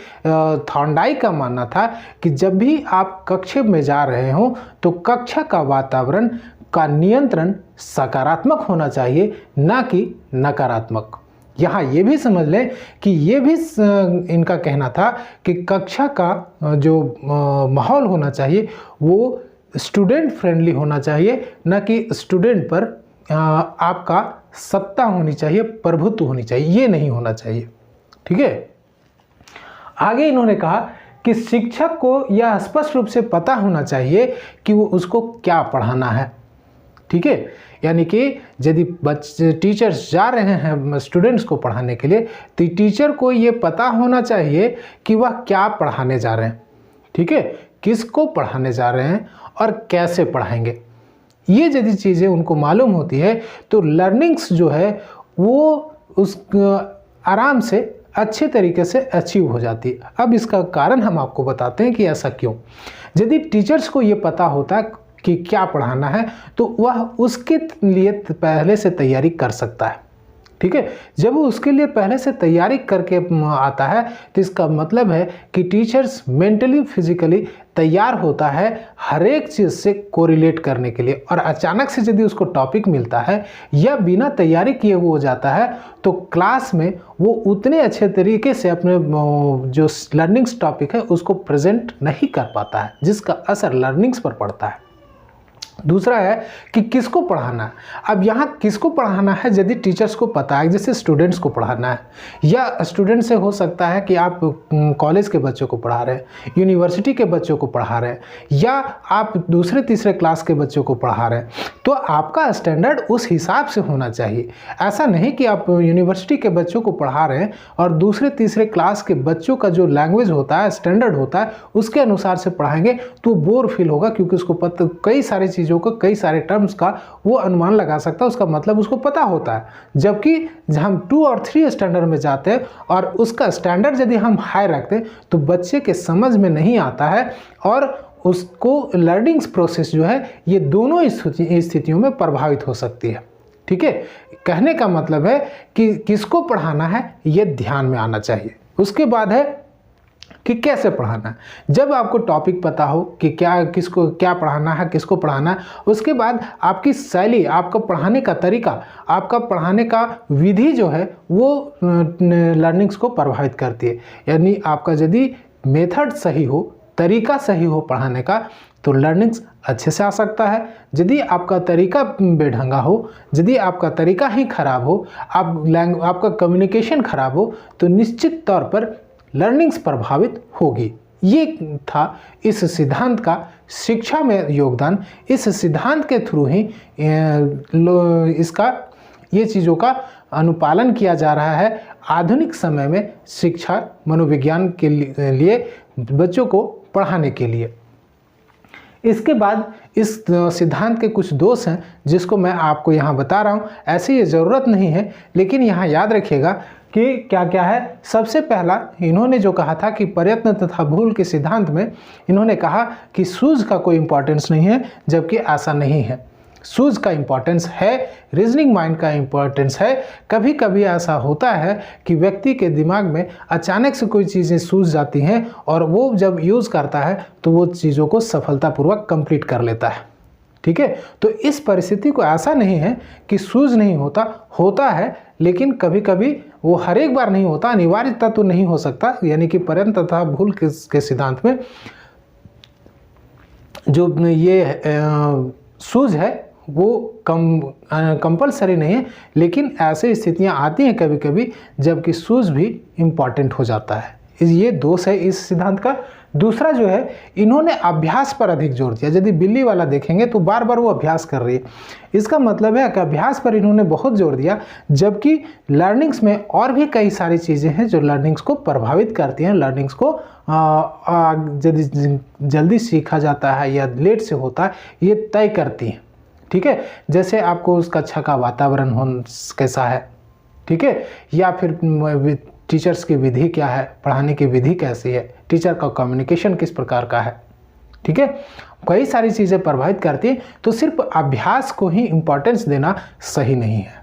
थॉर्नडाइक का मानना था कि जब भी आप कक्षा में जा रहे हो तो कक्षा का वातावरण का नियंत्रण सकारात्मक होना चाहिए, ना कि नकारात्मक। यहाँ ये भी समझ लें कि ये भी इनका कहना था कि कक्षा का जो माहौल होना चाहिए वो स्टूडेंट फ्रेंडली होना चाहिए, ना कि स्टूडेंट पर आपका सत्ता होनी चाहिए, प्रभुत्व होनी चाहिए, ये नहीं होना चाहिए। ठीक है। आगे इन्होंने कहा कि शिक्षक को यह स्पष्ट रूप से पता होना चाहिए कि वो उसको क्या पढ़ाना है। ठीक है, यानी कि यदि टीचर्स जा रहे हैं स्टूडेंट्स को पढ़ाने के लिए तो टीचर को ये पता होना चाहिए कि वह क्या पढ़ाने जा रहे हैं। ठीक है, किसको पढ़ाने जा रहे हैं और कैसे पढ़ाएंगे। ये यदि चीज़ें उनको मालूम होती है तो लर्निंग्स जो है वो उस आराम से अच्छे तरीके से अचीव हो जाती है। अब इसका कारण हम आपको बताते हैं कि ऐसा क्यों। यदि टीचर्स को ये पता होता है कि क्या पढ़ाना है तो वह उसके लिए पहले से तैयारी कर सकता है। ठीक है, जब वो उसके लिए पहले से तैयारी करके आता है तो इसका मतलब है कि टीचर्स मेंटली फिजिकली तैयार होता है हर एक चीज़ से कोरिलेट करने के लिए। और अचानक से यदि उसको टॉपिक मिलता है या बिना तैयारी किए हुए हो जाता है तो क्लास में वो उतने अच्छे तरीके से अपने जो लर्निंग्स टॉपिक है उसको प्रेजेंट नहीं कर पाता है, जिसका असर लर्निंग्स पर पड़ता है। दूसरा है कि किसको पढ़ाना है। अब यहाँ किसको पढ़ाना है यदि टीचर्स को पता है, जैसे स्टूडेंट्स को पढ़ाना है या स्टूडेंट से हो सकता है कि आप कॉलेज के बच्चों को पढ़ा रहे हैं, यूनिवर्सिटी के बच्चों को पढ़ा रहे हैं या आप दूसरे तीसरे क्लास के बच्चों को पढ़ा रहे हैं, तो आपका स्टैंडर्ड उस हिसाब से होना चाहिए। ऐसा नहीं कि आप यूनिवर्सिटी के बच्चों को पढ़ा रहे हैं और दूसरे तीसरे क्लास के बच्चों का जो लैंग्वेज होता है, स्टैंडर्ड होता है, उसके अनुसार से पढ़ाएंगे तो बोर फील होगा, क्योंकि उसको पता कई सारी चीज़ों को, कई सारे टर्म्स का वो अनुमान लगा सकता है, उसका मतलब उसको पता होता है। जबकि हम 2 और 3 स्टैंडर्ड में जाते हैं और उसका स्टैंडर्ड यदि हम हाई रखते हैं तो बच्चे के समझ में नहीं आता है और उसको लर्निंग्स प्रोसेस जो है ये दोनों स्थितियों में प्रभावित हो सकती है। ठीक है, कहने का मतलब है कि किसको पढ़ाना है ये ध्यान में आना चाहिए। उसके बाद है कि कैसे पढ़ाना है। जब आपको टॉपिक पता हो कि किसको क्या पढ़ाना है, किसको पढ़ाना है, उसके बाद आपकी शैली, आपका पढ़ाने का तरीका, आपका पढ़ाने का विधि जो है वो लर्निंग्स को प्रभावित करती है। यानी आपका यदि मेथड सही हो, तरीका सही हो पढ़ाने का तो लर्निंग्स अच्छे से आ सकता है। यदि आपका तरीका बेढंगा हो, यदि आपका तरीका ही खराब हो, आपका कम्युनिकेशन खराब हो तो निश्चित तौर पर लर्निंग्स प्रभावित होगी। ये था इस सिद्धांत का शिक्षा में योगदान। इस सिद्धांत के थ्रू ही ये चीज़ों का अनुपालन किया जा रहा है आधुनिक समय में शिक्षा मनोविज्ञान के लिए बच्चों को पढ़ाने के लिए। इसके बाद इस सिद्धांत के कुछ दोष हैं जिसको मैं आपको यहाँ बता रहा हूँ। ऐसे ये ज़रूरत नहीं है, लेकिन यहाँ याद रखिएगा कि क्या क्या है। सबसे पहला इन्होंने जो कहा था कि प्रयत्न तथा भूल के सिद्धांत में इन्होंने कहा कि सूझ का कोई इम्पोर्टेंस नहीं है, जबकि ऐसा नहीं है। सूझ का इम्पोर्टेंस है, रीजनिंग माइंड का इम्पोर्टेंस है। कभी कभी ऐसा होता है कि व्यक्ति के दिमाग में अचानक से कोई चीज़ें सूझ जाती हैं और वो जब यूज़ करता है तो वो चीज़ों को सफलतापूर्वक कंप्लीट कर लेता है। ठीक है, तो इस परिस्थिति को ऐसा नहीं है कि सूझ नहीं होता है, लेकिन कभी कभी वो हर एक बार नहीं होता, अनिवार्यता तो नहीं हो सकता। यानी कि प्रयत्न तथा भूल के सिद्धांत में जो ये सूझ है वो कंपलसरी नहीं है, लेकिन ऐसे स्थितियां आती हैं कभी कभी जबकि सूझ भी इम्पॉर्टेंट हो जाता है। ये दोष है इस सिद्धांत का। दूसरा जो है, इन्होंने अभ्यास पर अधिक जोर दिया। यदि बिल्ली वाला देखेंगे तो बार बार वो अभ्यास कर रही है, इसका मतलब है कि अभ्यास पर इन्होंने बहुत जोर दिया, जबकि लर्निंग्स में और भी कई सारी चीज़ें हैं जो लर्निंग्स को प्रभावित करती हैं। लर्निंग्स को यदि जल्दी सीखा जाता है या लेट से होता है, ये तय करती हैं। ठीक है, जैसे आपको उस कक्षा का वातावरण कैसा है, ठीक है, या फिर टीचर्स की विधि क्या है, पढ़ाने की विधि कैसी है, टीचर का कम्युनिकेशन किस प्रकार का है, ठीक है, कई सारी चीज़ें प्रभावित करती हैं। तो सिर्फ अभ्यास को ही इम्पोर्टेंस देना सही नहीं है,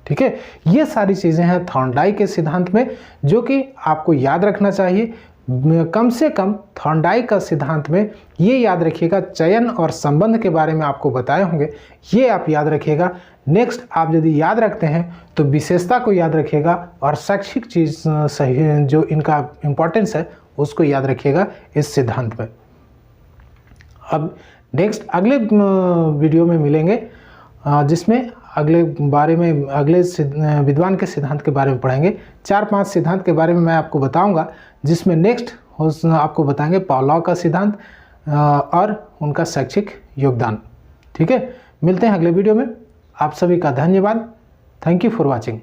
ठीक है। ये सारी चीज़ें हैं थॉर्नडाइक के सिद्धांत में जो कि आपको याद रखना चाहिए। कम से कम थॉर्नडाइक का सिद्धांत में ये याद रखिएगा, चयन और संबंध के बारे में आपको बताए होंगे, ये आप याद रखिएगा। नेक्स्ट आप यदि याद रखते हैं तो विशेषता को याद रखिएगा और शैक्षिक चीज़ सही जो इनका इम्पोर्टेंस है उसको याद रखिएगा इस सिद्धांत में। अब नेक्स्ट अगले वीडियो में मिलेंगे जिसमें अगले विद्वान के सिद्धांत के बारे में पढ़ेंगे। 4-5 सिद्धांत के बारे में मैं आपको बताऊंगा, जिसमें नेक्स्ट आपको बताएंगे पावलोव का सिद्धांत और उनका शैक्षिक योगदान, ठीक है। मिलते हैं अगले वीडियो में। आप सभी का धन्यवाद। Thank you for watching.